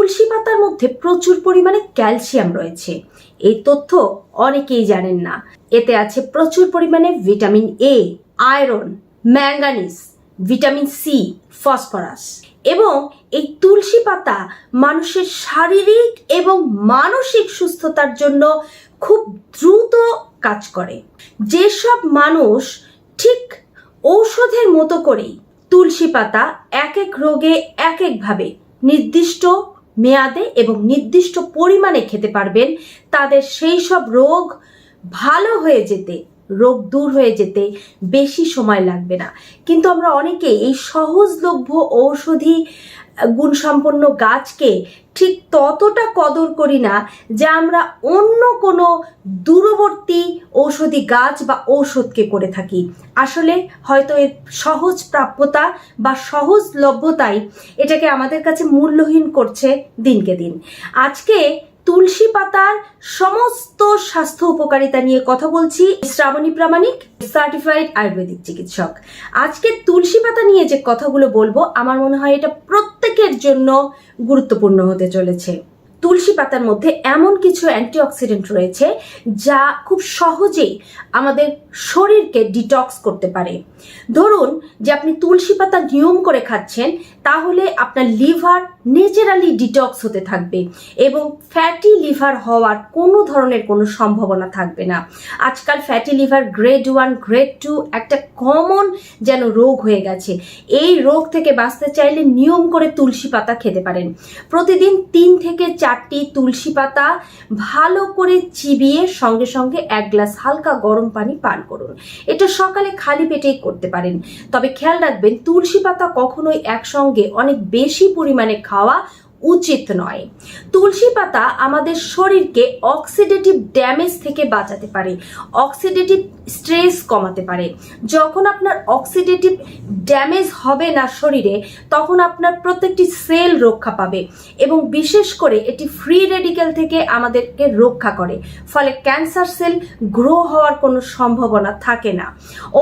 তুলসী পাতার মধ্যে প্রচুর পরিমাণে ক্যালসিয়াম রয়েছে। এই তথ্য অনেকেই জানেন না। এতে আছে প্রচুর পরিমাণে vitamin A, iron, manganese, vitamin C, phosphorus. এবং এই তুলসী পাতা মানুষের শারীরিক এবং মানসিক সুস্থতার জন্য খুব দ্রুত কাজ করে। যেসব মানুষ ঠিক ঔষধের মতো করেই তুলসী পাতা এক এক রোগে এক একভাবে নির্দিষ্ট মেয়াদে এবং নির্দিষ্ট পরিমাণে খেতে পারবেন, তাদের সেই সব রোগ ভালো হয়ে যেতে, রোগ দূর হয়ে যেতে বেশি সময় লাগবে না। কিন্তু আমরা অনেকে এই সহজলভ্য ঔষধি গুণসম্পন্ন গাছকে ঠিক ততটা কদর করি না যা আমরা অন্য কোনো দূরবর্তী ঔষধি গাছ বা ঔষধকে করে থাকি। আসলে হয়তো এর সহজ প্রাপ্যতা বা সহজলভ্যতাই এটাকে আমাদের কাছে মূল্যহীন করছে দিনকে দিন। আজকে তুলসী পাতার সমস্ত স্বাস্থ্য উপকারিতা নিয়ে কথা বলছি। শ্রাবণী প্রামাণিক, সার্টিফাইড আয়ুর্বেদিক চিকিৎসক। আজকে তুলসী পাতা নিয়ে যে কথাগুলো বলবো আমার মনে হয় এটা প্রত্যেকের জন্য গুরুত্বপূর্ণ হতে চলেছে। তুলসী পাতার মধ্যে এমন কিছু অ্যান্টিঅক্সিডেন্ট রয়েছে যা খুব সহজেই আমাদের শরীরকে ডিটক্স করতে পারে। ধরুন যে আপনি তুলসী পাতা নিয়ম করে খাচ্ছেন, তাহলে আপনার লিভার ন্যাচারালি ডিটক্স হতে থাকবে এবং ফ্যাটি লিভার হওয়ার কোনো ধরনের কোনো সম্ভাবনা থাকবে না। আজকাল ফ্যাটি লিভার গ্রেড 1, গ্রেড 2 একটা কমন যেন রোগ হয়ে গেছে। এই রোগ থেকে বাঁচতে চাইলে নিয়ম করে তুলসী পাতা খেতে পারেন। প্রতিদিন 3 থেকে 4টি তুলসী পাতা ভালো করে চিবিয়ে সঙ্গে সঙ্গে 1 গ্লাস হালকা গরম পানি পান করুন। এটা সকালে খালি পেটেই করতে পারেন। তবে খেয়াল রাখবেন, তুলসী পাতা কখনোই একসঙ্গে অনেক বেশি পরিমাণে খাওয়া উচিত নয়। তুলসী পাতা আমাদের শরীরকে অক্সিডেটিভ ড্যামেজ থেকে বাঁচাতে পারে, অক্সিডেটিভ স্ট্রেস কমাতে পারে। যখন আপনার অক্সিডেটিভ ড্যামেজ হবে না শরীরে, তখন আপনার প্রত্যেকটি সেল রক্ষা পাবে এবং বিশেষ করে এটি ফ্রি রেডিক্যাল থেকে আমাদেরকে রক্ষা করে। ফলে ক্যান্সার সেল গ্রো হওয়ার কোনো সম্ভাবনা থাকে না।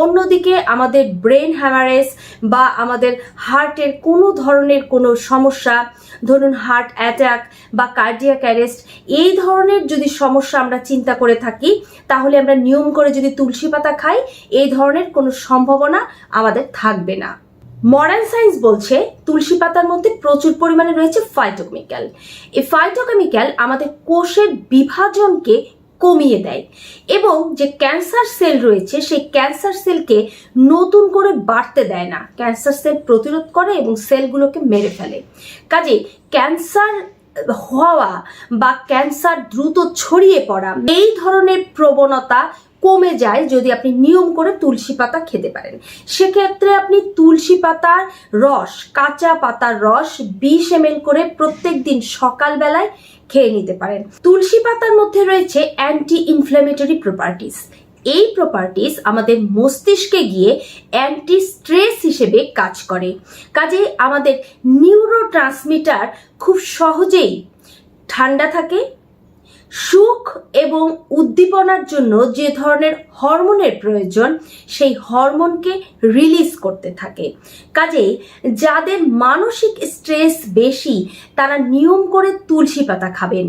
অন্যদিকে আমাদের ব্রেন হ্যামারেজ বা আমাদের হার্টের কোনো ধরনের কোনো সমস্যা, ধরুন হার্ট অ্যাটাক বা কার্ডিয়াক অ্যারেস্ট, এই ধরনের যদি সমস্যা আমরা চিন্তা করে থাকি, তাহলে আমরা নিয়ম করে যদি তুলসী পাতা খাই, এই ধরনের কোনো সম্ভাবনা আমাদের থাকবে না। মডার্ন সায়েন্স বলছে তুলসী পাতার মধ্যে প্রচুর পরিমাণে রয়েছে ফাইটোকেমিক্যাল। এই ফাইটোকেমিক্যাল আমাদের কোষের বিভাজনকে কমিয়ে দেয় এবং যে ক্যান্সার সেল রয়েছে সেই ক্যান্সার সেলকে নতুন করে বাড়তে দেয় না। ক্যান্সার সেল প্রতিরোধ করে এবং সেলগুলোকে মেরে ফেলে। কাজে ক্যান্সার হওয়া বা ক্যান্সার দ্রুত ছড়িয়ে পড়া, এই ধরনের প্রবণতা কমে যায় যদি আপনি নিয়ম করে তুলসী পাতা খেতে পারেন। সেক্ষেত্রে আপনি তুলসী পাতার রস, কাঁচা পাতার রস 20 ml করে প্রত্যেক দিন সকালবেলায় খেয়ে নিতে পারেন। তুলসী পাতার মধ্যে রয়েছে অ্যান্টি ইনফ্ল্যামেটরি প্রপার্টিস। এই প্রপার্টিস আমাদের মস্তিষ্কে গিয়ে অ্যান্টি স্ট্রেস হিসেবে কাজ করে। কাজে আমাদের নিউরোট্রান্সমিটার খুব সহজেই ঠান্ডা থাকে। সুখ এবং উদ্দীপনার জন্য যে ধরনের হরমোনের প্রয়োজন, সেই হরমোনকে রিলিজ করতে থাকে। কাজেই যাদের মানসিক স্ট্রেস বেশি, তারা নিয়ম করে তুলসী পাতা খাবেন।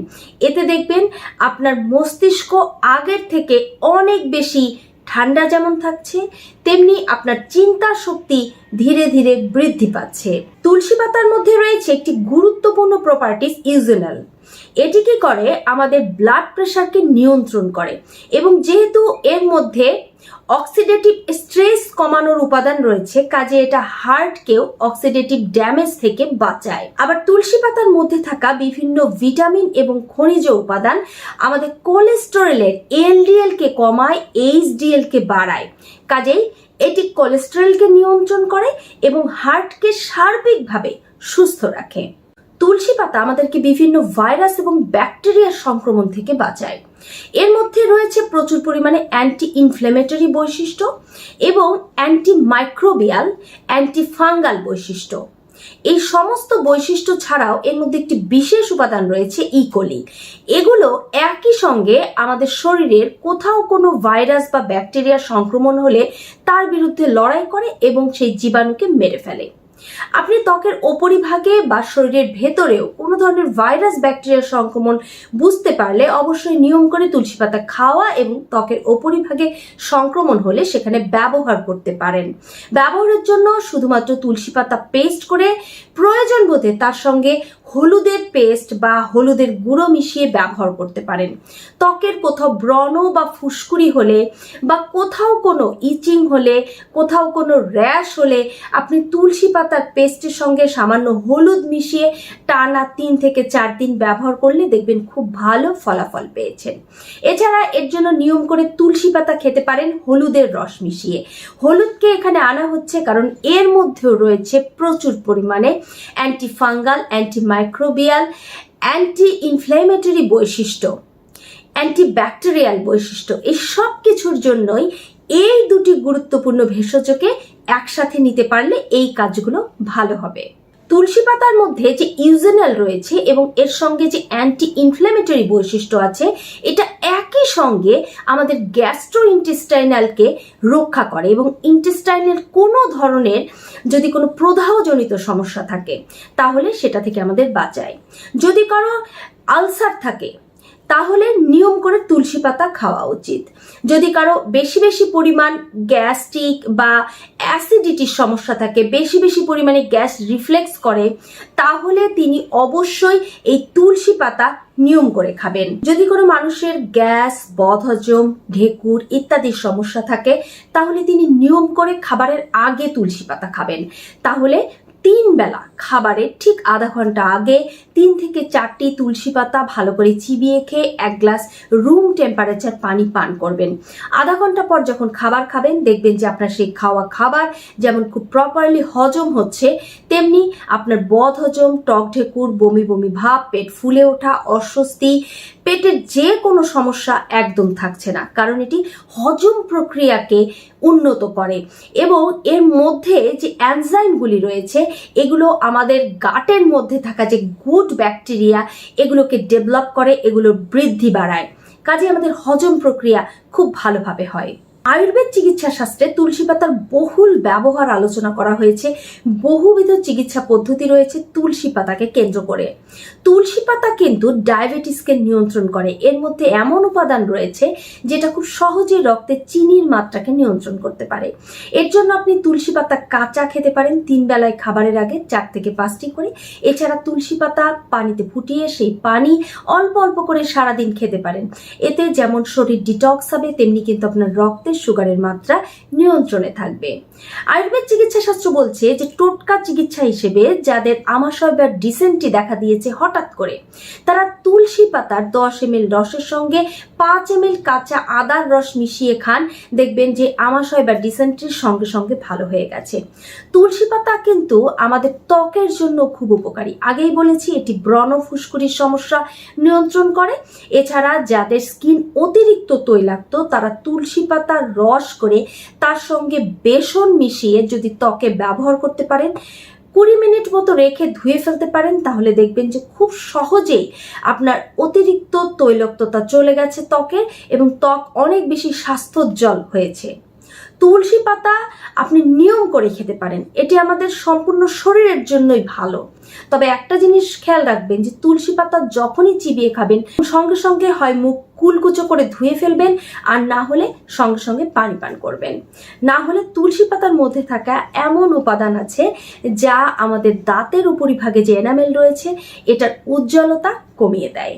এতে দেখবেন আপনার মস্তিষ্ক আগের থেকে অনেক বেশি ঠান্ডা যেমন থাকছে, তেমনি আপনার চিন্তা শক্তি ধীরে ধীরে বৃদ্ধি পাচ্ছে। তুলসী পাতার মধ্যে রয়েছে একটি গুরুত্বপূর্ণ প্রপার্টিস ইউজেনাল। এটি কি করে, আমাদের ব্লাড প্রেশারকে নিয়ন্ত্রণ করে এবং যেহেতু এর মধ্যে অক্সিডেটিভ স্ট্রেস কমানোর উপাদান রয়েছে, কাজে এটা হার্টকেও অক্সিডেটিভ ড্যামেজ থেকে বাঁচায়। আবার তুলসী পাতার মধ্যে থাকা বিভিন্ন ভিটামিন এবং খনিজ উপাদান আমাদের কোলেস্টেরলের এলডিএল কে কমায়, এইচডিএল কে বাড়ায়। কাজেই এটি কোলেস্টেরলকে নিয়ন্ত্রণ করে এবং হার্টকে সার্বিকভাবে সুস্থ রাখে। তুলসী পাতা আমাদেরকে বিভিন্ন ভাইরাস এবং ব্যাকটেরিয়ার সংক্রমণ থেকে বাঁচায়। এর মধ্যে রয়েছে প্রচুর পরিমাণে অ্যান্টি ইনফ্ল্যামেটরি বৈশিষ্ট্য এবং অ্যান্টি মাইক্রোবিয়াল, অ্যান্টি ফাঙ্গাল বৈশিষ্ট্য। এই সমস্ত বৈশিষ্ট্য ছাড়াও এর মধ্যে একটি বিশেষ উপাদান রয়েছে ইকোলি। এগুলো একই সঙ্গে আমাদের শরীরের কোথাও কোনো ভাইরাস বা ব্যাকটেরিয়ার সংক্রমণ হলে তার বিরুদ্ধে লড়াই করে এবং সেই জীবাণুকে মেরে ফেলে। আপনি ত্বকের ওপরিভাগে বা শরীরের ভেতরেও কোনো ধরনের ভাইরাস ব্যাকটেরিয়ার সংক্রমণ বুঝতে পারলে অবশ্যই নিয়ম করে তুলসী পাতা খাওয়া এবং ত্বকের ওপরিভাগে সংক্রমণ হলে সেখানে ব্যবহার করতে পারেন। ব্যবহারের জন্য শুধুমাত্র তুলসী পাতা পেস্ট করে প্রয়োজন বোধে তার সঙ্গে হলুদের পেস্ট বা হলুদের গুঁড়ো মিশিয়ে ব্যবহার করতে পারেন। ত্বকের কোথাও ব্রণ বা ফুসকুড়ি হলে বা কোথাও কোনো ইচিং হলে, কোথাও কোনো র্যাশ হলে আপনি তুলসী পাতার পেস্টের সঙ্গে সামান্য হলুদ মিশিয়ে টানা 3 থেকে 4 দিন ব্যবহার করলে দেখবেন খুব ভালো ফলাফল পেয়েছেন। এছাড়া এর জন্য নিয়ম করে তুলসী পাতা খেতে পারেন হলুদের রস মিশিয়ে। হলুদকে এখানে আনা হচ্ছে কারণ এর মধ্যেও রয়েছে প্রচুর পরিমাণে অ্যান্টিফাঙ্গাল, অ্যান্টিমাইক্রোবিয়াল, অ্যান্টি ইনফ্ল্যামেটরি বৈশিষ্ট্য, অ্যান্টিব্যাকটেরিয়াল বৈশিষ্ট্য। এই সব কিছুর জন্যই এই দুটি গুরুত্বপূর্ণ ভেষজকে একসাথে নিতে পারলে এই কাজগুলো ভালো হবে। তুলসী পাতার মধ্যে যে ইউজেনাল রয়েছে এবং এর সঙ্গে যে অ্যান্টি ইনফ্ল্যামেটরি বৈশিষ্ট্য আছে, এটা একই সঙ্গে আমাদের গ্যাস্ট্রোইন্টেস্টাইনালকে রক্ষা করে এবং ইন্টেস্টাইনাল কোনো ধরনের যদি কোনো প্রদাহজনিত সমস্যা থাকে তাহলে সেটা থেকে আমাদের বাঁচায়। যদি কারো আলসার থাকে তাহলে নিয়ম করে তুলসী পাতা খাওয়া উচিত। যদি কারো বেশি বেশি পরিমাণ গ্যাস্ট্রিক বা অ্যাসিডিটির সমস্যা থাকে, বেশি বেশি পরিমাণে গ্যাস রিফ্লেক্স করে, তাহলে তিনি অবশ্যই এই তুলসী পাতা নিয়ম করে খাবেন। যদি কোনো মানুষের গ্যাস, বদহজম, ঢেকুর ইত্যাদির সমস্যা থাকে তাহলে তিনি নিয়ম করে খাবারের আগে তুলসী পাতা খাবেন। তাহলে 3 বেলা খাবারের ঠিক আধা ঘন্টা আগে 3 থেকে 4টি তুলসী পাতা ভালো করে চিবিয়ে খেয়ে 1 গ্লাস রুম টেম্পারেচার পানি পান করবেন। আধা ঘন্টা পর যখন খাবার খাবেন দেখবেন যে আপনার সেই খাওয়া খাবার যেমন খুব প্রপারলি হজম হচ্ছে, তেমনি আপনার বদহজম, টক ঢেকুর, বমি বমি ভাব, পেট ফুলে ওঠা, অস্বস্তি, পেটের যে কোনো সমস্যা একদম থাকছে না, কারণ এটি হজম প্রক্রিয়াকে উন্নত করে এবং এর মধ্যে যে এনজাইমগুলি রয়েছে এগুলো আমাদের গাটের মধ্যে থাকা যে গুড ব্যাকটেরিয়া এগুলোকে ডেভেলপ করে, এগুলোর বৃদ্ধি বাড়ায়। কাজে আমাদের হজম প্রক্রিয়া খুব ভালোভাবে হয়। আয়ুর্বেদ চিকিৎসা শাস্ত্রে তুলসী পাতার বহুল ব্যবহার আলোচনা করা হয়েছে। বহুবিধ চিকিৎসা পদ্ধতি রয়েছে তুলসী পাতাকে কেন্দ্র করে। তুলসী পাতা কিন্তু ডায়াবেটিসকে নিয়ন্ত্রণ করে। এর মধ্যে এমন উপাদান রয়েছে যেটা খুব সহজে রক্তে চিনির মাত্রাকে নিয়ন্ত্রণ করতে পারে। এর জন্য আপনি তুলসী পাতা কাঁচা খেতে পারেন 3 বেলায় খাবারের আগে 4 থেকে 5টি করে। এছাড়া তুলসী পাতা পানিতে ফুটিয়ে সেই পানি অল্প অল্প করে সারাদিন খেতে পারেন। এতে যেমন শরীর ডিটক্স হবে, তেমনি কিন্তু আপনার রক্তে সুগারের মাত্রা নিয়ন্ত্রণে থাকবে। আয়ুর্বেদ চিকিৎসা শাস্ত্র বলছে যে টোটকা চিকিৎসা হিসেবে যাদের আমাশয় বা ডিসেন্ট্রি দেখা দিয়েছে হঠাৎ করে, তারা তুলসী পাতার 10 ml রসের সঙ্গে 5 ml কাঁচা আদার রস মিশিয়ে খান, দেখবেন যে আমাশয় বা ডিসেন্ট্রির সঙ্গে সঙ্গে ভালো হয়ে গেছে। তুলসী পাতা কিন্তু আমাদের ত্বকের জন্য খুব উপকারী। আগেই বলেছি এটি ব্রণ ফুসকুড়ির সমস্যা নিয়ন্ত্রণ করে। এছাড়া যাদের স্কিন অতিরিক্ত তৈলাক্ত তারা তুলসী পাতার রস করে তার সঙ্গে বেসন মিশিয়ে যদি ত্বকে ব্যবহার করতে পারেন, 20 মিনিট মতো রেখে ধুয়ে ফেলতে পারেন, তাহলে দেখবেন যে খুব সহজেই আপনার অতিরিক্ত তৈলাক্ততা চলে গেছে ত্বকের এবং ত্বক অনেক বেশি স্বাস্থ্যোজ্জ্বল হয়েছে। তুলসী পাতা আপনি নিয়ম করে খেতে পারেন, এটি আমাদের সম্পূর্ণ শরীরের জন্যই ভালো। তবে একটা জিনিস খেয়াল রাখবেন যে তুলসী পাতা যখনই চিবিয়ে খাবেন সঙ্গে সঙ্গে হয় মুখ কুলকুচো করে ধুয়ে ফেলবেন, আর না হলে সঙ্গে সঙ্গে পানি পান করবেন। না হলে তুলসী পাতার মধ্যে থাকা এমন উপাদান আছে যা আমাদের দাঁতের উপরিভাগে যে এনামেল রয়েছে এটার উজ্জ্বলতা কমিয়ে দেয়।